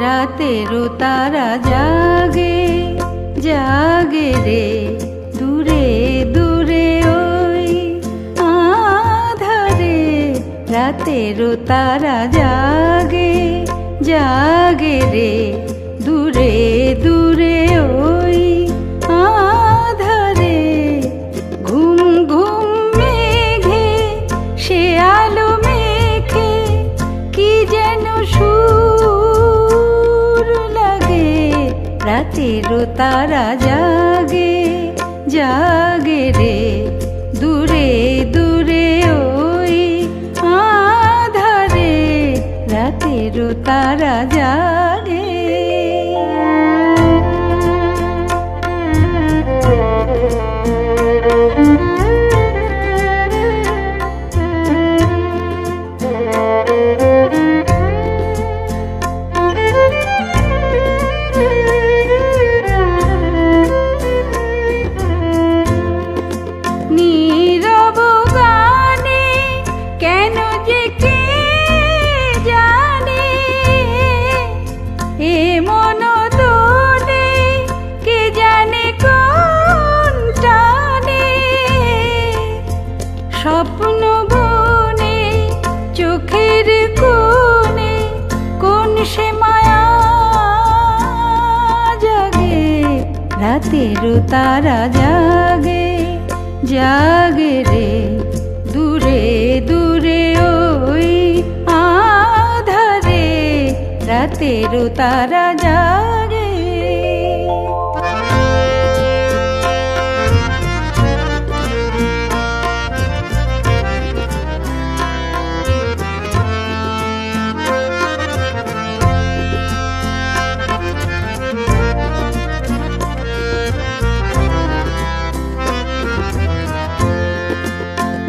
রাতেরও তারা জাগে জাগে রে, দূরে দূরে ওই আধারে। রাতেরও তারা জাগে জাগে রে, দূরে দূরে ওই আধারে। ঘুম ঘুম মেঘে সে আলো মেখে কি যেন সুর লাগে। রাতেরও তারা জাগে জাগে রে, দূরে দূরে ওই আধারে। রাতেরও তারা জাগে। নীরব গানে কেন যে কে জানে, এ মন দোলে কে জানে কোন টানে। স্বপ্ন বনে চোখের কোণে কোন সে মায়া জাগে। রাতেরও তারা জাগে জাগে রে, দূরে দূরে ওই আধারে। রাতেরও তারা জাগে।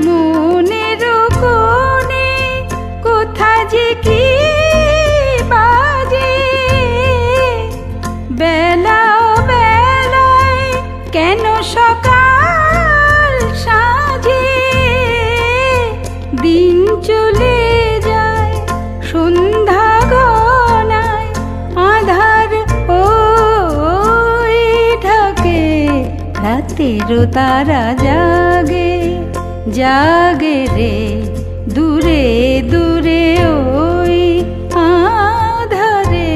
মনের কোণে কোথা যে কি বাজে, বেলা বেলায় কেন সকাল সাজে। দিন চলে যায় সন্ধ্যা ঘনায়, আধার ওই ঢাকে। রাতেরও তারা জাগে জাগে রে, দূরে দূরে ওই আধারে।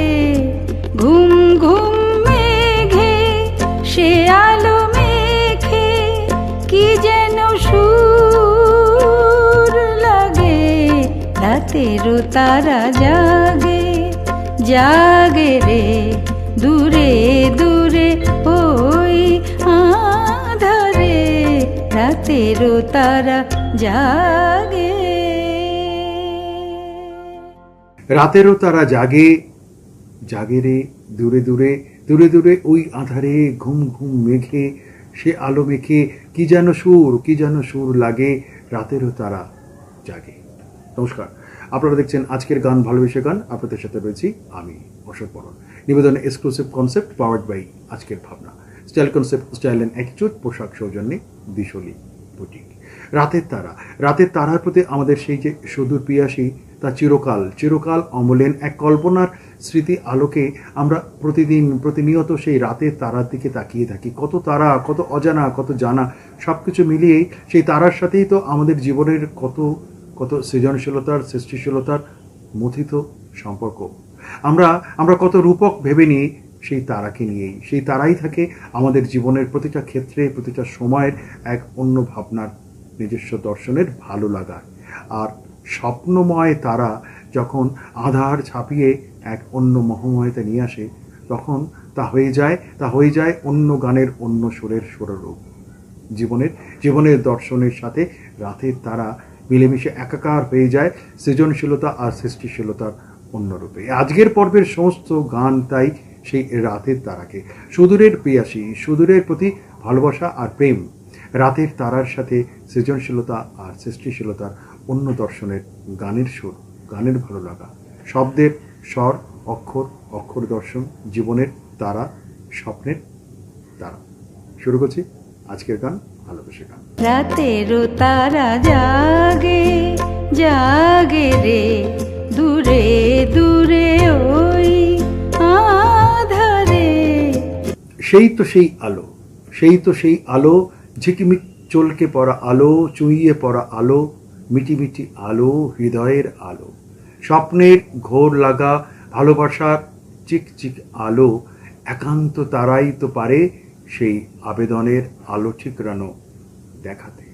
ঘুম ঘুম মেঘে সে আলো মেখে কি যেন সুর লাগে। রাতেরও তারা জাগে জাগে রে, দূরে দূরে ওই আধারে। রাতেরও তারা জাগে। রাতেরও তারা জাগে জাগে রে, দূরে দূরে দূরে দূরে ওই আধারে। ঘুম ঘুম মেঘে সে আলো মেখে কি যেন সুর লাগে। রাতেরও তারা জাগে। নমস্কার, আপনারা দেখছেন আজকের গান ভালোবেসে গান। আপনাদের সাথে রয়েছি আমি অশোক বরণ। নিবেদন এক্সক্লুসিভ কনসেপ্ট পাওয়ার্ড বাই আজকের ভাবনা। Style concept, style and attitude, পোশাক সৌজন্যে দিশলি বুটিক। রাতের তারা, রাতের তারার প্রতি আমাদের সেই যে সুদূর পিয়াসী, তা চিরকাল অমলেন এক কল্পনার স্মৃতি আলোকে আমরা প্রতিনিয়ত সেই রাতের তারার দিকে তাকিয়ে থাকি। কত তারা, কত অজানা, কত জানা, সব কিছু মিলিয়েই সেই তারার সাথেই তো আমাদের জীবনের কত কত সৃজনশীলতার, সৃষ্টিশীলতার মথিত সম্পর্ক। আমরা কত রূপক ভেবে নিই সেই তারাকে নিয়েই। সেই তারাই থাকে আমাদের জীবনের প্রতিটা ক্ষেত্রে, প্রতিটা সময়ের এক অন্য ভাবনার, নিজস্ব দর্শনের ভালো লাগার। আর স্বপ্নময় তারা যখন আধার ছাপিয়ে এক অন্য মহময়তা নিয়ে আসে, তখন তা হয়ে যায় অন্য গানের, অন্য সুরের সুররূপ। জীবনের দর্শনের সাথে রাতের তারা মিলেমিশে একাকার হয়ে যায় সৃজনশীলতা আর সৃষ্টিশীলতার অন্য রূপে। আজকের পর্বের সমস্ত গান তাই সেই রাতের তারাকে, সুদূরের পিয়াসী, সুদূরের প্রতি ভালোবাসা আর প্রেম, রাতের তারার সাথে সৃজনশীলতা আর সৃষ্টিশীলতার অন্য দর্শনের গানের সুর, গানের ভালো লাগা, শব্দের স্বর, অক্ষর দর্শন, জীবনের তারা, স্বপ্নের তারা। শুরু করছি আজকের গান ভালোবেসে গান। রাতেরও তারা জাগে জাগে রে, দূরে দূরে ওই সেই তো সেই আলো, সেই তো সেই আলো, ঝিকিমিক চলকে পড়া আলো, চুইয়ে পড়া আলো, মিটিমিটি আলো, হৃদয়ের আলো, স্বপ্নের ঘোর লাগা ভালোবাসার চিকচিক আলো। একান্ত তারাই তো পারে সেই আবেদনের আলো ঠিকরানো দেখাতে।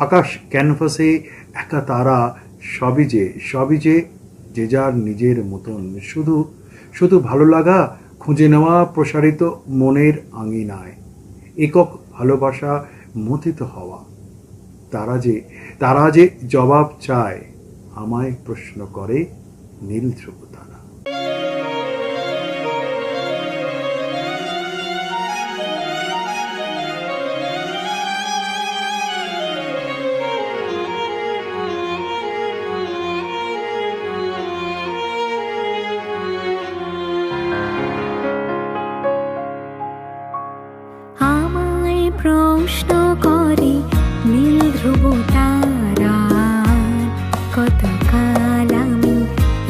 আকাশ ক্যানভাসে একা তারা, সবই যে যে যার নিজের মতন, শুধু শুধু ভালো লাগা খুঁজে নেওয়া প্রসারিত মনের আঙিনায়, একক ভালোবাসা মথিত হওয়া। তারা যে জবাব চায়, আমায় প্রশ্ন করে নীল ধ্রুব তারা। আমায় প্রশ্ন করে নীল ধ্রুব তারা, কত কাল আমি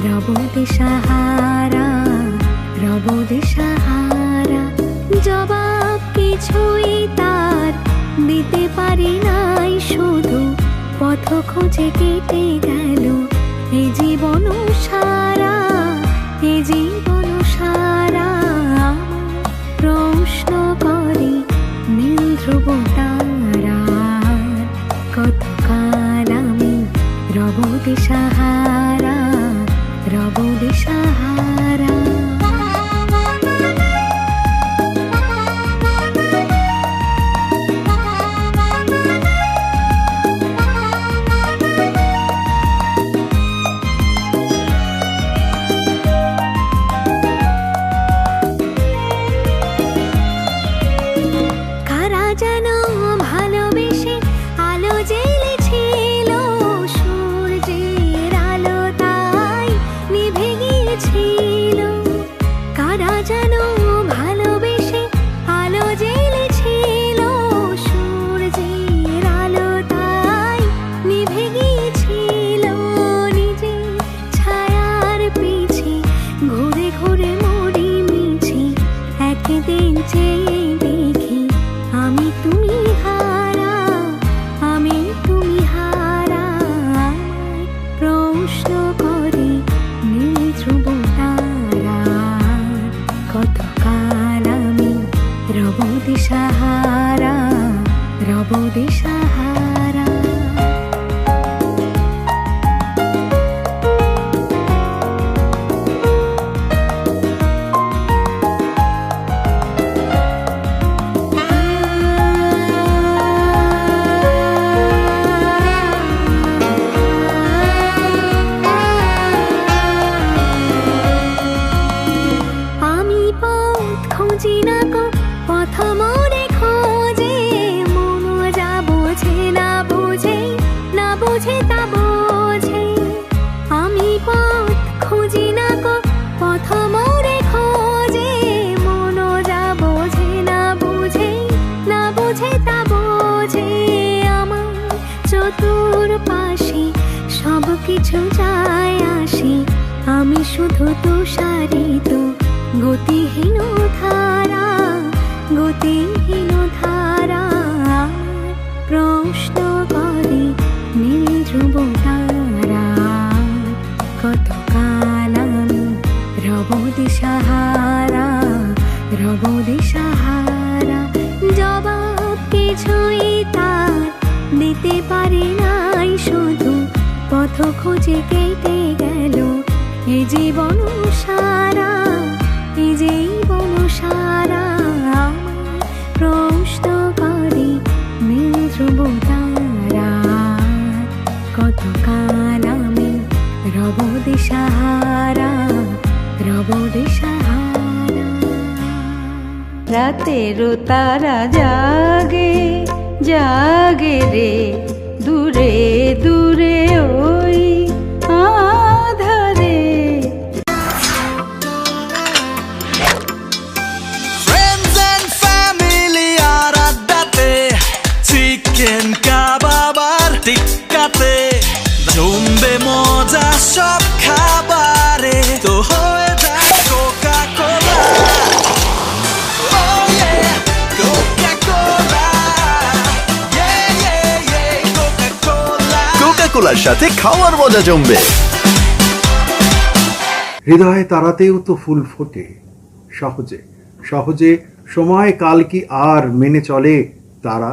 রব দিশাহারা, রব দিশাহারা। জবাব কিছুই তার দিতে পারি নাই, শুধু পথ খোঁজে কেটে গেল এ জীবন সারা, এ জীবন সারা। প্রশ্ন করি নীল ধ্রুব তারা, কত কাল আমি রব দিশাহারা, রব দিশাহারা। দিশাহারা, রব দিশাহারা। আমি পথ খুঁজি না গো, পথ মোরে খোঁজে, মন যা বোঝে না বোঝে, না বোঝে তা বোঝে। আমি পথ খুঁজি না গো, পথ মোরে খোঁজে, মন যা বোঝে না বোঝে, না বোঝে তা বোঝে। আমার চতুর পাশে সব কিছু যায় আসে, আমি শুধু তুষারিত গতিহীন ধারা, গতিহীন ধারা। প্রশ্ন করে নীল ধ্রুব তারা, কত কাল আমি রব দিশাহারা, রব দিশাহারা। জবাব কিছুই তার দিতে পারি নাই, শুধু পথ খুঁজে কেটে গেল এ জীবন সারা, এ জীবন সারা। প্রশ্ন করে নীল ধ্রুব তারা, কত কাল আমি রব দিশাহারা, রব দিশাহারা। রাতেরও তারা জাগে জাগে রে, দূরে দূরে ওই আধারে। Friends and family আর আড্ডাতে, চিকেন কাবাব আর টিক্কাতে, জমবে মজা সব খাবারে, তো হয়ে যায় কোকা কোলা। Oh কলার সাথে খাওয়ার মজা জমবে। হৃদয়ে তারাতেও তো ফুল ফোটে সহজে সহজে, সময় কাল কি আর মেনে চলে তারা।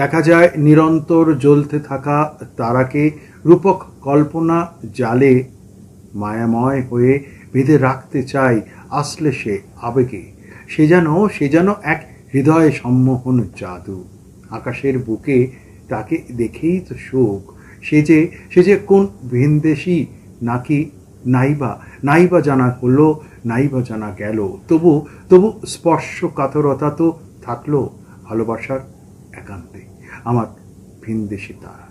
দেখা যায় নিরন্তর জ্বলতে থাকা তারাকে রূপক কল্পনা জালে মায়াময় হয়ে বেঁধে রাখতে চাই আসলে সে আবেগে। সে যেন এক হৃদয় সম্মোহন জাদু। আকাশের বুকে তাকে দেখেই তো সুখ। সে যে কোন ভিনদেশী নাকি নাইবা জানা হলো, নাইবা জানা গেল, তবু স্পর্শ কাতরতা তো থাকলো ভালোবাসার একান্তে আমার ভিনদেশী তারা।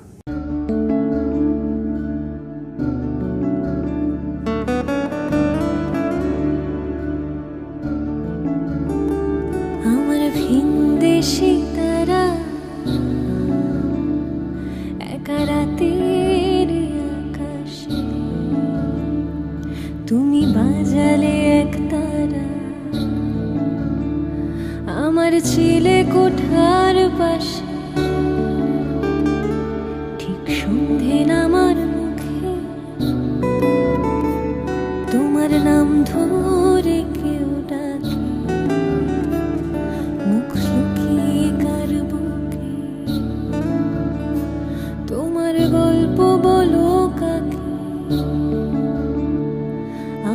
আমার ভিনদেশী তারা একা রাতের আকাশে, তুমি বাজালে এক তারা আমার ছিলে কোঠার পাশে। ঠিক সন্ধে নামার মুখে তোমার নাম ধরে কেউ ডাকে, মুখ লুকিয়ে কার বুকে তোমার গল্প বলো কাকে।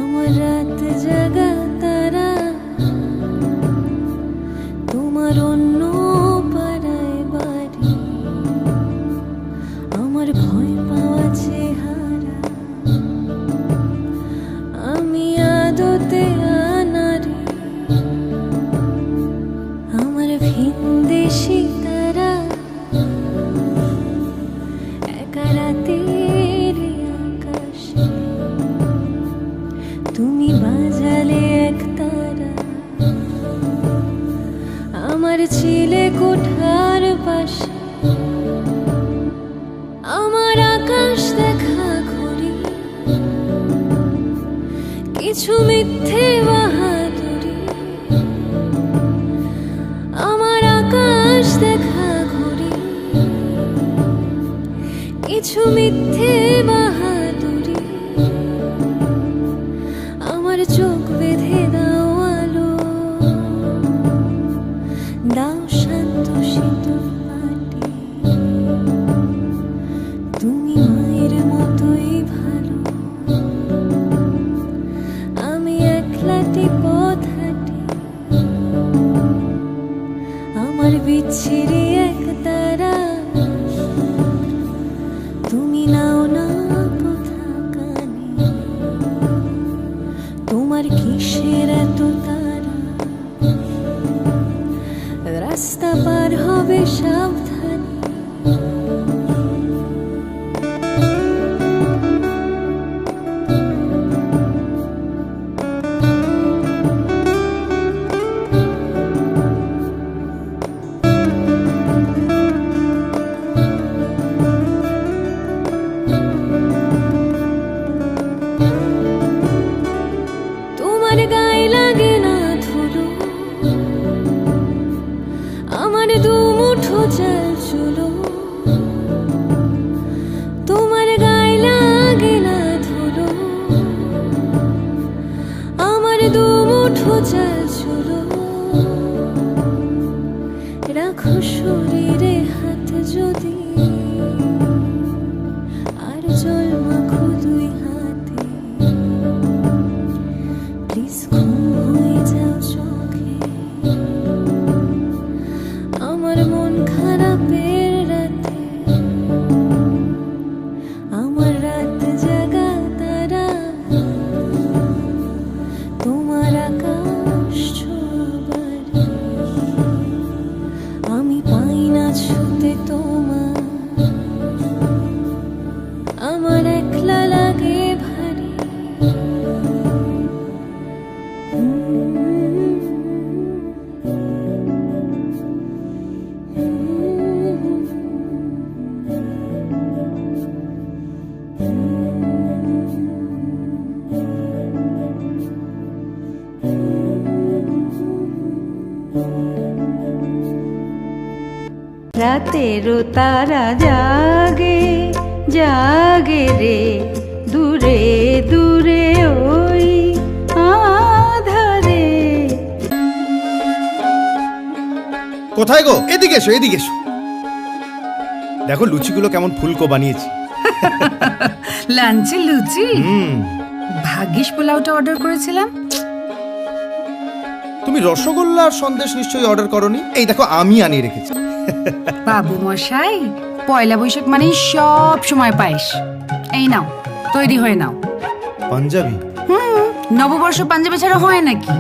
আমার রাত জাগা তারা তোমার অন্য পাড়ায় বাড়ি, আমার ভয় পাওয়া চেহারা আমি আদতে আনারে। আমার ভিনদেশী তারা একা রাতের আকাশে, তুমি বাজালে এক তারা আমার ছিলে কোঠার পাশে। আমার আকাশ দেখা ঘুরি কিছু মিথ্যে বাহাদুরি, আমার আকাশ দেখা ঘুরি কিছু মিথ্যে বাহাদুরি। আমার চোখ বেঁধে দাও আলো, দাও শান্ত শীতল পাটি, তুমি মায়ের মতোই ভালো। আমি একলাটি পথ হাঁটি, আমার বিচ্ছিরি এক তারা, তুমি নাও না কথা কানে। তোমার কিসের এত তারা, রাস্তা পার হবে সাবধানে। তোমার গায়ে লাগে না ধুলো, আমার দু মুঠো জল চুলো। তোমার গায়ে লাগে না ধুলো, আমার দু মুঠো জল চুলো। রাখো শরীরে হাত যদি, আর জল মাখো দুই হাতে। প্লিজ ঘুম হয়ে যাও চোখে, আমার মন খারাপের রাতে। আমার রাত জাগা তারা তোমার আকাশ ছোঁয়াবারে। আমি পাই না ছুতে তোমার, আমার একলা লাগে ভারী। রাত রাতেরও তারা জাগে জাগে রে দূরে দূরে ওই আধারে। কোথায় গো? এদিকে এসো, এদিকে এসো। দেখো লুচিগুলো কেমন ফুলকো বানিয়েছি। লাঞ্চে লুচি? ভাগ্যিস পোলাওটা অর্ডার করেছিলাম। তুমি রসগোল্লা আর সন্দেশ নিশ্চয়ই অর্ডার করনি। এই দেখো আমি আনিয়ে রেখেছি। বাবু মশাই, পয়লা বৈশাখ মানে সব সময় পায়েস। এই নাও, তৈরি হয়ে নাও। পাঞ্জাবি? নববর্ষ পাঞ্জাবি ছাড়া হয় নাকি?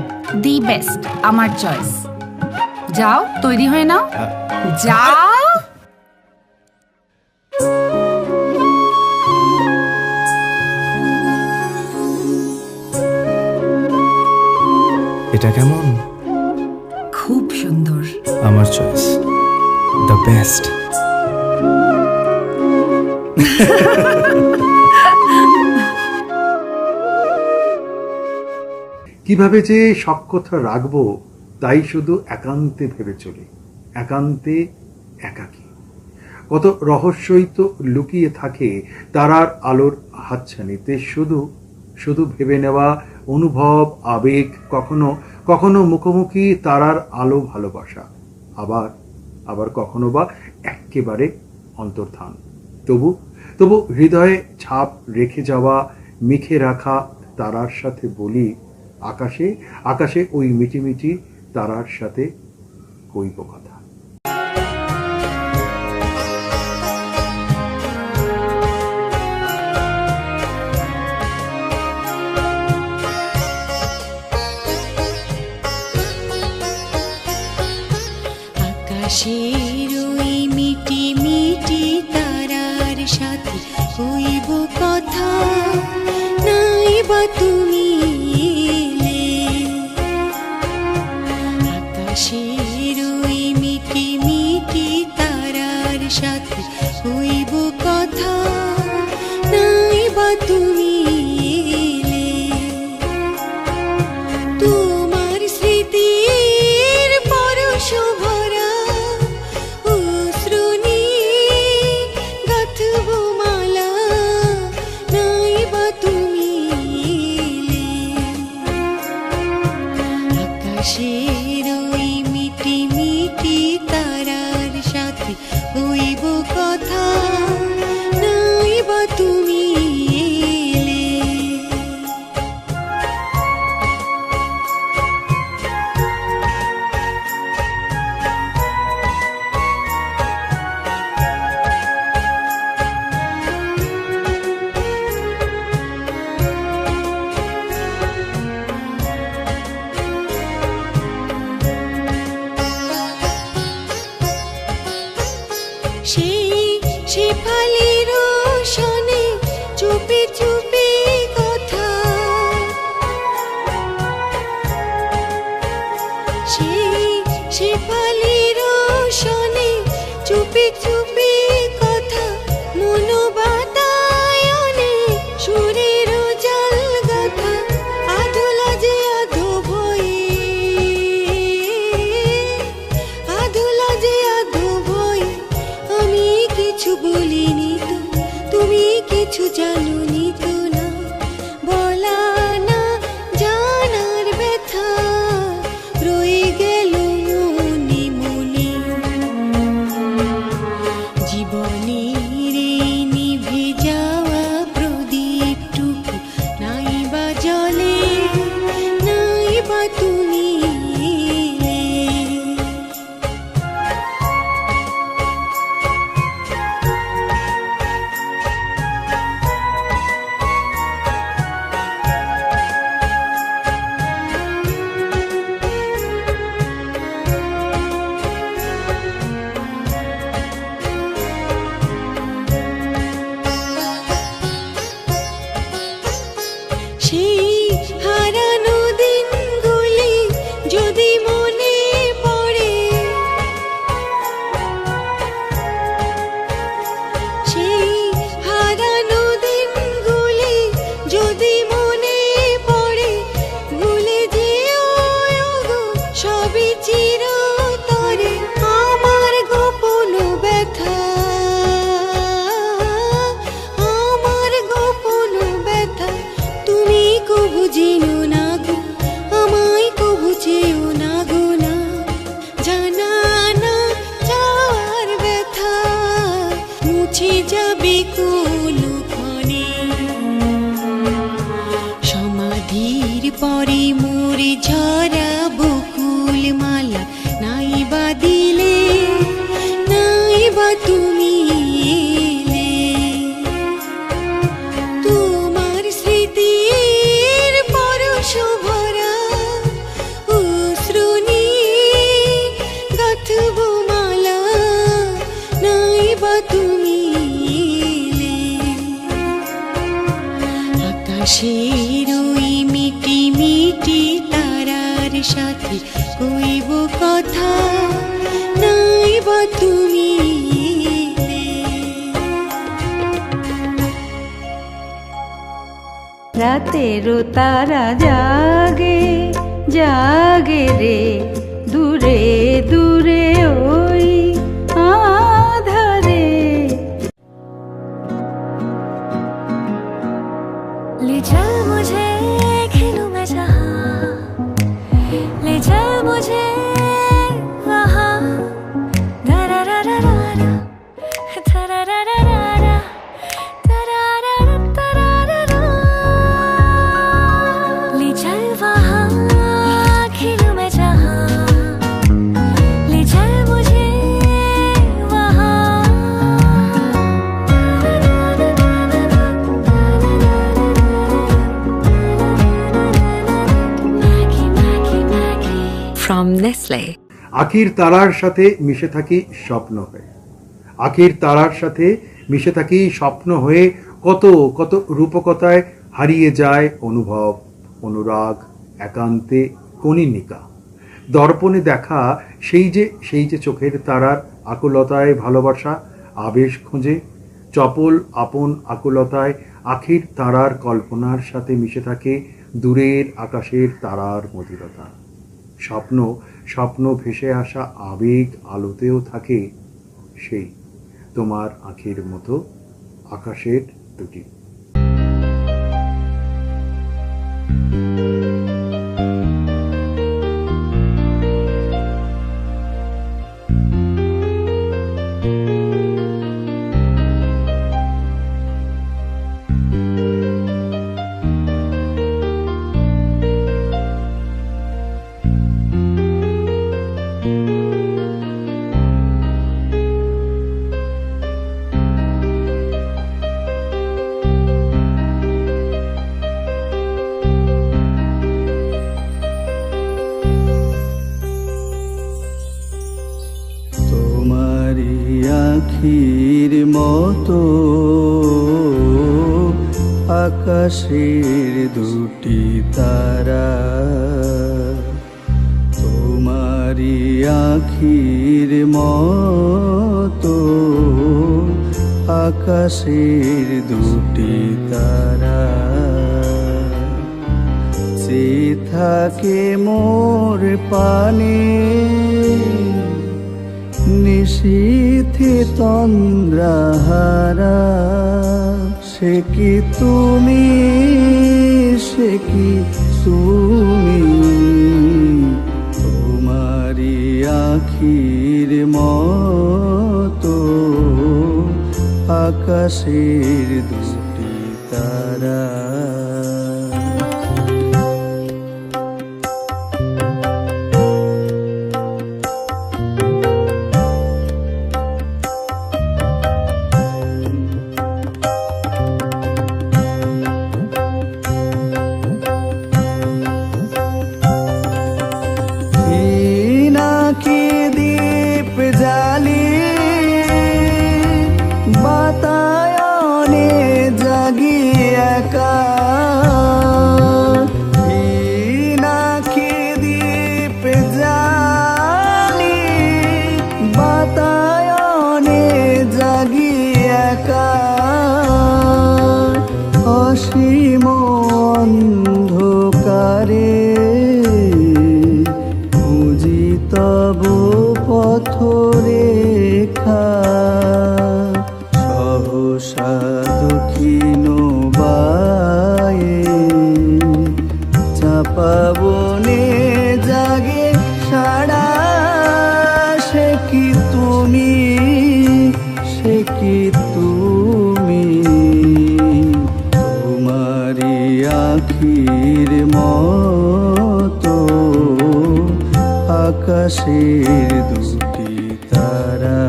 দি বেস্ট, আমার চয়েস। যাও, তৈরি হয়ে নাও, যাও। এটা কেমন? খুব সুন্দর। আমার চয়েস, দ্য বেস্ট। কিভাবে যে সখ্যতা রাখবো তাই শুধু একান্তে ভেবে চলি, একান্তে একাকী। কত রহস্যই তো লুকিয়ে থাকে তারার আলোর হাতছানিতে। শুধু শুধু ভেবে নেওয়া, অনুভব, আবেগ, কখনো কখনো মুখোমুখি তারার আলো ভালোবাসা, আবার আবার কখনো বা একেবারে অন্তর্ধান। তবু তবু হৃদয়ে ছাপ রেখে যাওয়া, মেখে রাখা তারার সাথে বলি, আকাশে আকাশে ওই মিটিমিটি তারার সাথে কইব কথা। আকাশের ওই মিটি মিটি তারার সাথে কইব কথা, নাই বা তুমি এলে। আকাশের ওই মিটি মিটি তারার সাথে কইব কথা, নাই বা তুমি এলে। তোমার স্মৃতির পরশ ভরা অশ্রু নিয়ে গাঁথব মালা, নাই বা তুমি এলে। আকাশের ওই মিটি মিটি তারার সাথে কইব কথা, নাই বা তুমি এলে। সেই শেফালির রোশনে চুপি চুপি কথা, সেই শেফালির রোশনে চুপি চুপি কথা, মন বাতায়নে সুরের জাল গাথা, আধুলা যে আধো ভয়ে, আধুলা যে আধো ভয়ে। আমি কিছু বলিনি তো, তুমি কিছু জানোনি তো, পরে মোর ঝরা বকুল মালা নাই বা দিলে, নাই বা তুমি এলে। তোমার স্মৃতির পরশ ভরা অশ্রু নিয়ে গাঁথব মালা, নাই বা তুমি এলে। আকাশের ওই মিটি মিটি তারার সাথে কইব কথা, নাই বা তুমি এলে। রাতেরও তারা জাগে জাগে রে, দূরে দূরে ওই আধারে। ले चल मुझे खेलूं मैं जहाँ, ले चल मुझे वहाँ, दरारारारा, दरारारारा, दरारारारा। ले चल वहाँ खेलूं मैं जहाँ, ले चल मुझे वहाँ। From Nestle. আখির তারার সাথে মিশে থাকি স্বপ্ন হয়ে, আখির তারার সাথে মিশে থাকি স্বপ্ন হয়ে। কত কত রূপকথায় হারিয়ে যায় অনুভব, অনুরাগ, একান্তে কনিনিকা। দর্পণে দেখা সেই যে চোখের তারার আকুলতায় ভালোবাসা আবেশ খোঁজে। চপল আপন আকুলতায় আখির তারার কল্পনার সাথে মিশে থাকে দূরের আকাশের তারার মধুরতা। স্বপ্ন স্বপ্ন ভেসে আসা আবেগ আলোতেও থাকে সেই তোমার আঁখির মতো আকাশের দুটি। তোমারি আখির মতো আকাশের দুটি তারা, তোমারি আখির মতো আকাশের দুটি তারা। সে থাকে মোর পানে নিশীথে তন্দ্রাহারা। সে কি তুমি, সে কি তুমি, তোমারি আখির মতো আকাশের দুটি তারা। অসীম অন্ধকারে খুঁজি তব পথরেখা। সহসা দক্ষিণ বায়ে চাপা বনে জাগে সাড়া। সে কি তুমি, সে কি তুমি, তোমারি আখির মতো আকাশের দুটি তারা।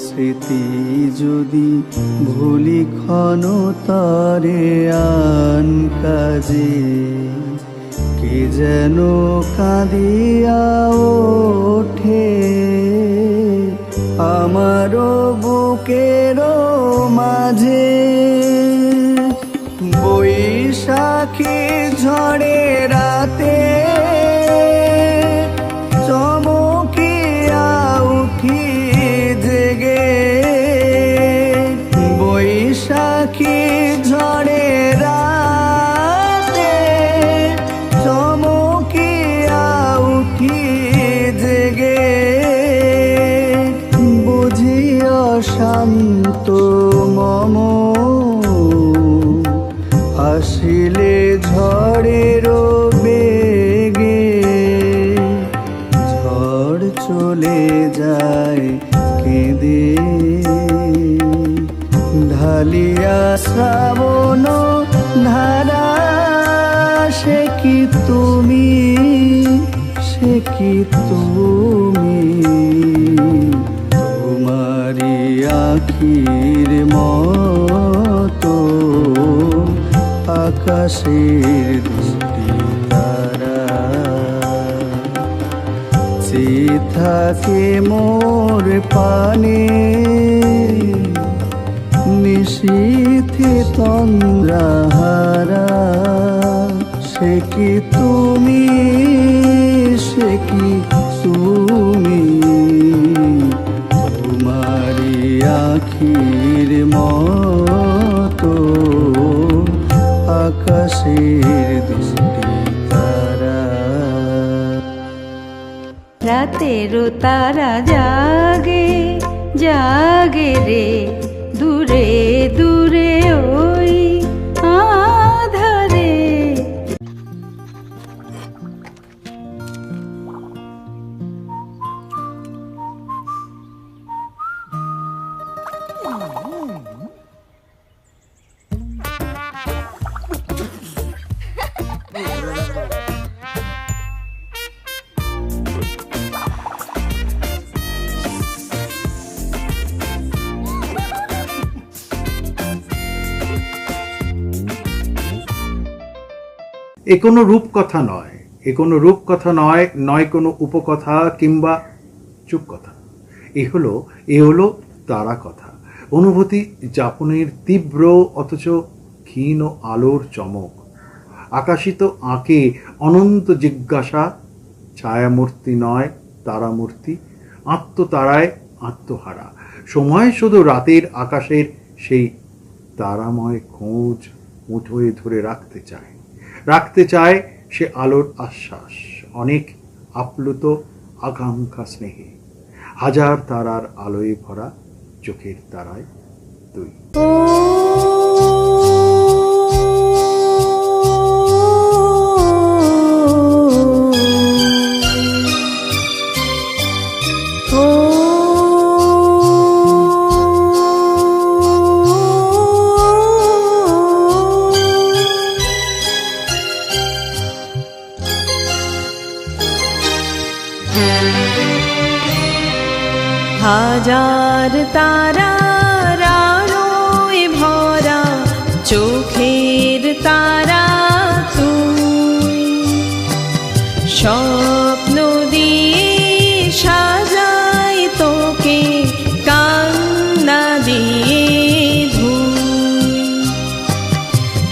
স্মৃতি যদি ভুলি ক্ষণ তারে আন কাজে, কে যেন কাঁদিয়া ওঠে আমারও বুকেরও মাঝে। বৈশাখী ঝড়ে রাতে চমকিয়া উঠি জেগে, বৈশাখী ঝড়ে রাতে চমকিয়া উঠি জেগে, বুঝিয়া শান্ত মম আসিলে ঝড়েরও বেগে, ঝড় চলে যায় কেঁদে ঢালিয়া শ্রাবণ ধারা। সে কি তুমি, সে কি তুমি, তোমারি আখির মতো আকাশের দুটি তারা। চেয়ে থাকে মোর পানে নিশীথে তন্দ্রাহারা। সে কি তুমি, সে কি তুমি, তোমারি আখির মতো আকাশের দুটি তারা। রাতেরও তারা জাগে জাগে রে, দূরে দূরে ওই আধারে। এ কোনো রূপকথা নয়, এ কোনো রূপকথা নয়, নয় কোনো উপকথা কিংবা চুপকথা। এ হলো তারা কথা, অনুভূতি যাপনের তীব্র অথচ ক্ষীণ আলোর চমক, আকাশিত আঁকে অনন্ত জিজ্ঞাসা। ছায়ামূর্তি নয় তারামূর্তি, আত্মতারায় আত্মহারা। সময় শুধু রাতের আকাশের সেই তারাময় খোঁজ মুঠোয় ধরে রাখতে চায় সে আলোর আশ্বাস, অনেক আপ্লুত আকাঙ্ক্ষা স্নেহে। হাজার তারার আলোয় ভরা চোখের তারায় তুই। হাজার তারার আলোয় ভরা চোখের তারা তুই, স্বপ্ন দিয়ে সাজাই তোকে কান্না দিয়ে ধুই।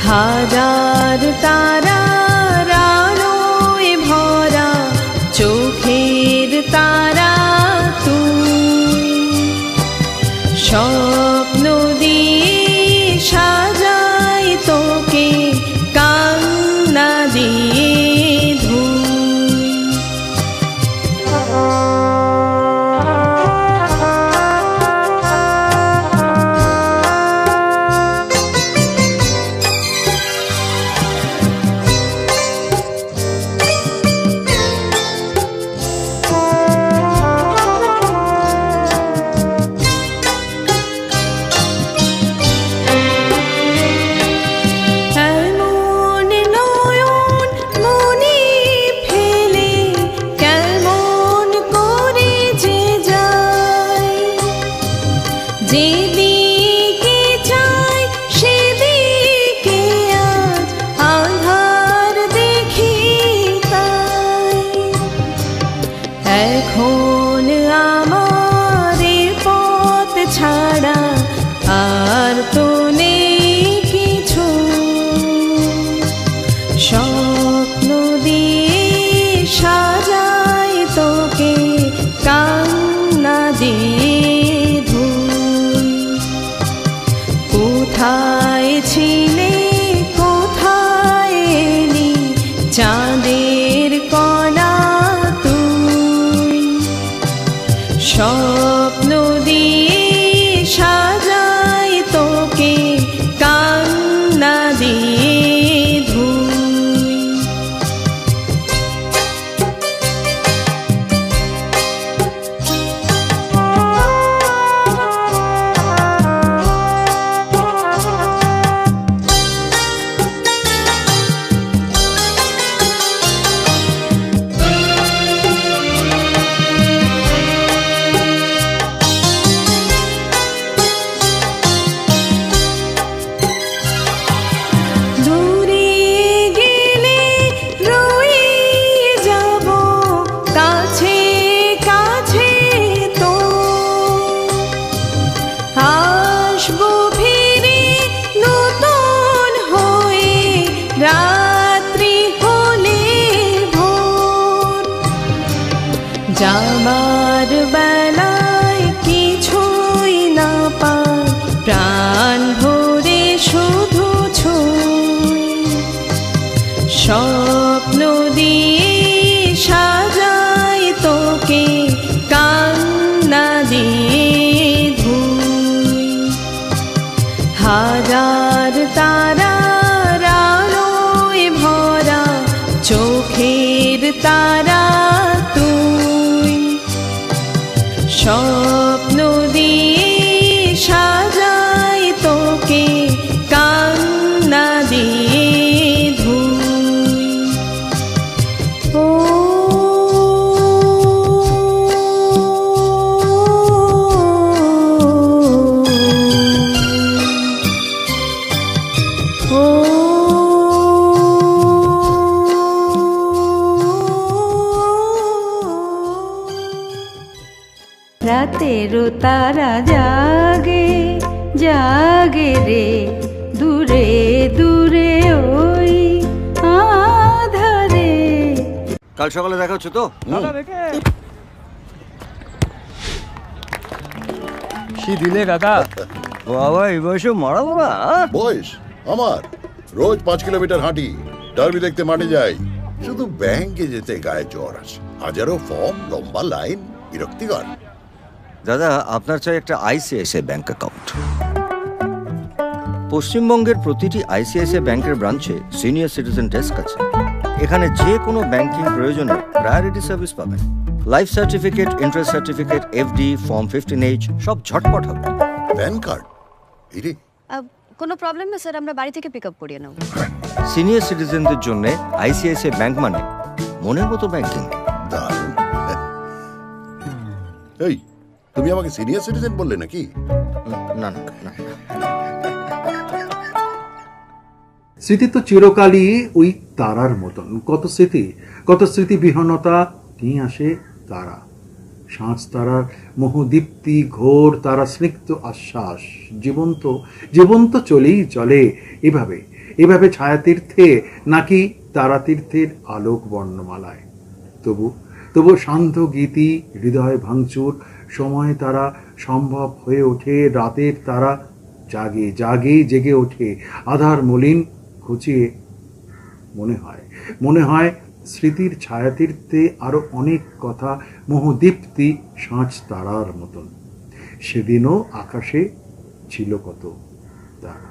হাজার তারার আলোয় ভরা চোখের তারা তুই, স্বপ্ন দিয়ে সাজাই তোকে কান্না দিয়ে ধুই। যাবার বেলায় কিছুই না পায়, প্রাণ ভরে শুধু ছুঁই। স্বপ্ন দিয়ে সাজাই তোকে, কান্না দিয়ে ধুই। হাজার তারার আলোয় ভরা চোখের তারা তুই। স্বপ্ন দিয়ে সাজাই তোকে, কান্না দিয়ে ধুই। ও রাতেরও তারা জাগে জাগে রে, দূরে দূরে ওই আধারে। কাল সকালে দেখা হচ্ছে তো? কি দিলে কাকা? বাবা এই বয়সে মারাবো না? বয়স আমার রোজ 5 কিলোমিটার হাঁটি, ডার্বি দেখতে মাঠে যাই, শুধু ব্যাংকে যেতে গায়ে জ্বর আসে। হাজারো ফর্ম, লম্বা লাইন, বিরক্তিকর। দাদা আপনার চাই একটা আইসিআইসিআই ব্যাংক অ্যাকাউন্ট। পশ্চিমবঙ্গের প্রতিটি আইসিআইসিআই ব্যাংকের ব্রাঞ্চে সিনিয়র সিটিজেন ডেস্ক আছে। এখানে যে কোনো ব্যাংকিং প্রয়োজনে প্রায়োরিটি সার্ভিস পাবেন। Life certificate, interest certificate, FD, form 15H সব ঝটপট হবে। প্যান কার্ড এরে কোনো প্রবলেম না স্যার, আমরা বাড়ি থেকে পিক আপ করিয়ে নেব। সিনিয়র সিটিজেনদের জন্য আইসিআইসিআই ব্যাংক মানে মনের মতো ব্যাংকিং। দারুণ। এই তুমি আমাকে সিনিয়র সিটিজেন বললে নাকি? না না না, স্মৃতি তো চিরকালই ওই তারার মতন। কত স্মৃতি বিহীনতা নিয়ে আসে তারা। সাঁঝ তারার মোহদীপ্তি, ঘোর তারা স্নিগ্ধ আশ্বাস, জীবন্ত চলেই চলে। এভাবে ছায়াতীর্থে নাকি তারাতীর্থের আলোক বর্ণমালায়। তবু শান্ত গীতি, হৃদয় ভাঙচুর সময় তারা সম্ভব হয়ে ওঠে। রাতের তারা জেগে ওঠে আধার মলিন ঘুচিয়ে। মনে হয় স্মৃতির ছায়াতীর্থে আরো অনেক কথা মোহদীপ্তি সাঁঝ তারার মতন। সেদিনও আকাশে ছিল কত তারা।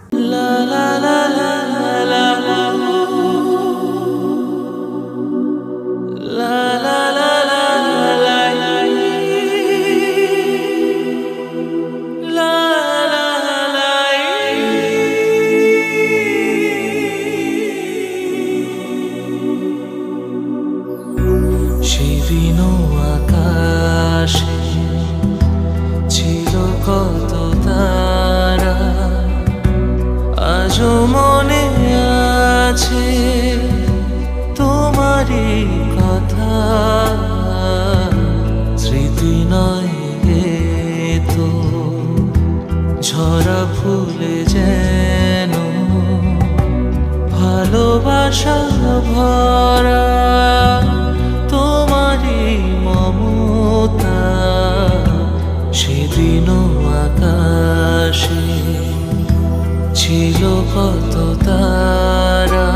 সেদিনও আকাশে ছিল কত তারা, আজও মনে আছে তোমারই কথা। স্মৃতি নয় তো ঝরা ফুলে যেন ভালোবাসা ভরা তোমারই মমতা। সেদিনও আকাশে ছিল কত তারা।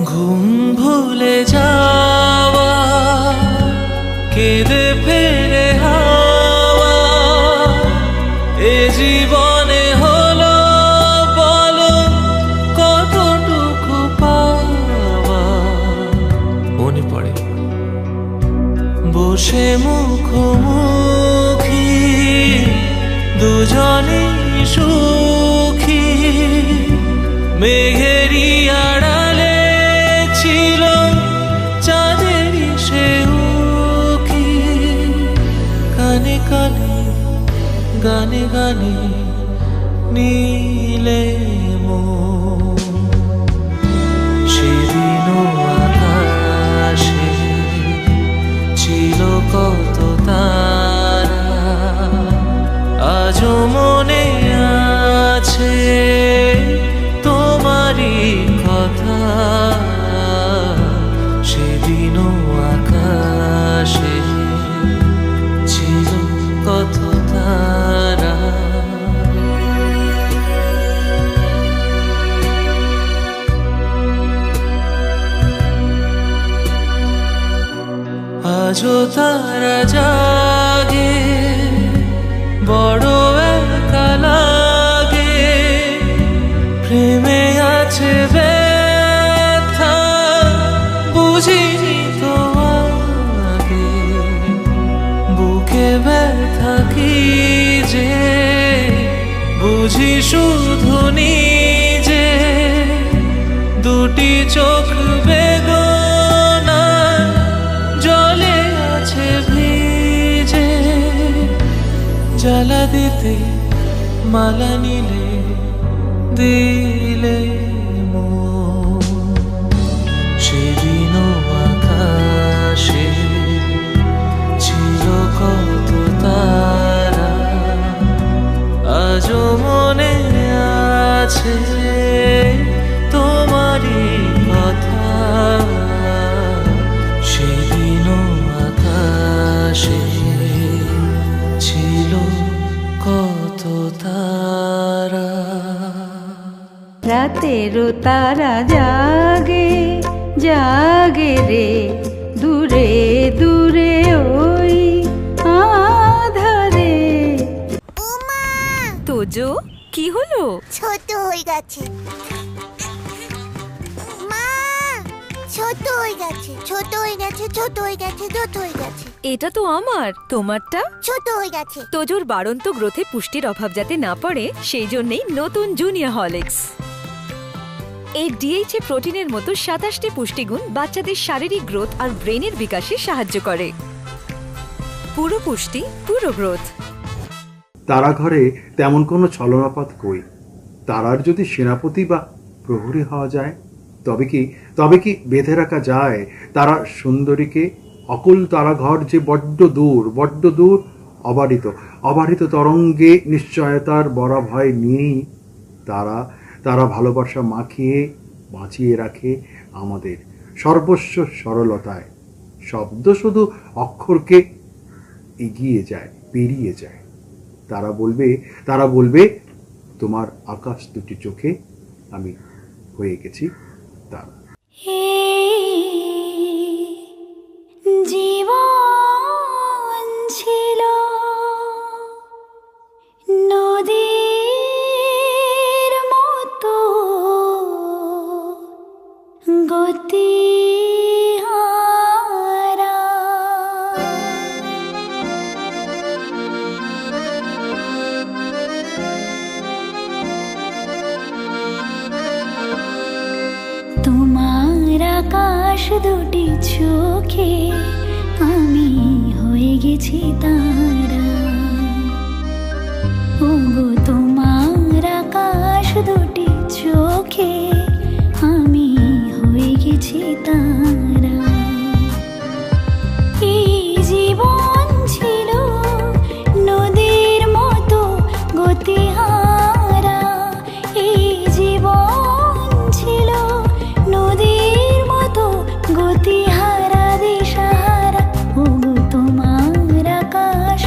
ঘুম ভুলে যাওয়া, কেঁদে ফেরে হাওয়া, এ জীবনে হলো বলো কতটুকু পাওয়া। মনে পড়ে বসে মুখোমুখি দুজনে সুখী, মেঘেরি আড়ালে ছিল চাঁদেরই সে উখি। কানে কানে গানে গানে নীলে মন। সেদিনও আকাশে ছিল কত তারা, আজও মনে আছে তোমারই কথা, সেদিনও আকাশে ছিল কত তারা। আজও তারা জাগে, বড় একা লাগে, প্রেমে আছে ব্যথা বুঝিনি তো আগে, বুকে ব্যথা কি যে বুঝি শুধু নিজে, দুটি চোখ বেদনা জলে আছে ভিজে, জ্বালা দিতে মালা নিলে দিলে মন, সেদিনও আকাশে ছিল কত তারা, আজও মনে আছে তোমারই কথা, সেদিনও আকাশে ছিল কত তারা। রাতেরও তারা জাগে জাগে রে, দূরে দূরে ওই আধারে। তোজো কি হলো? ছোট হয়ে গেছে মা, ছোট হয়ে গেছে, ছোট হয়ে গেছে, ছোট হয়ে গেছে, ছোট হয়ে গেছে। এটা তো আমার, তোমারটা? ছোট হয়ে গেছে। তোজোর বাড়ন্ত গ্রোথে পুষ্টির অভাব যাতে না পড়ে সেই জন্যই নতুন জুনিয়র হরলিক্স। এই ডিএইচএ প্রোটিনের মতো 27টি পুষ্টিগুণ বাচ্চাদের শারীরিক গ্রোথ আর ব্রেনের বিকাশে সাহায্য করে। পুরো পুষ্টি, পুরো গ্রোথ। তারা ঘরে তেমন কোনো ছলনাপাত কই। তারার যদি সেনাপতি বা প্রহরী হওয়া যায় তবে কি বেঁধে রাখা যায় তারা সুন্দরীকে? অকুল তারা ঘর যে বড্ড দূর, অবারিত তরঙ্গে নিশ্চয়তার বড় ভয় নিয়েই তারা ভালোবাসা মাখিয়ে বাঁচিয়ে রাখে আমাদের সর্বস্ব সরলতায়। শব্দ শুধু অক্ষরকে এগিয়ে যায়, পেরিয়ে যায়। তারা বলবে তোমার আকাশ দুটি চোখে আমি হয়ে গেছি তারা। জীবন ছিল নদীর মতো গতি তোমার আকাশ দুটি চোখে আমি হয়ে গেছি তারা। ওগো তোমার আকাশ দুটি চোখে আমি হয়ে গেছি তারা। এই জীবন ছিল নদীর মতো গতিহারা, এই জীবন ছিল নদীর মতো গতিহারা দিশাহারা। ওগো তোমার আকাশ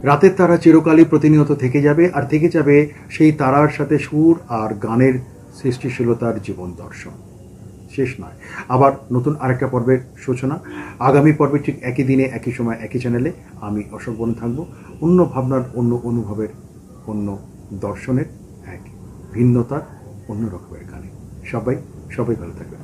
রাতের তারা চিরকালই প্রতিনিয়ত থেকে যাবে, আর থেকে যাবে সেই তারার সাথে সুর আর গানের সৃষ্টিশীলতার জীবন দর্শন। শেষ নয়, আবার নতুন আরেকটা পর্বের সূচনা। আগামী পর্বে ঠিক একই দিনে একই সময় একই চ্যানেলে আমি অশোক বন থাকবো, অন্য ভাবনার, অন্য অনুভবের, অন্য দর্শনের, এক ভিন্নতার, অন্য রকমের গানে। সবাই ভালো থাকবেন।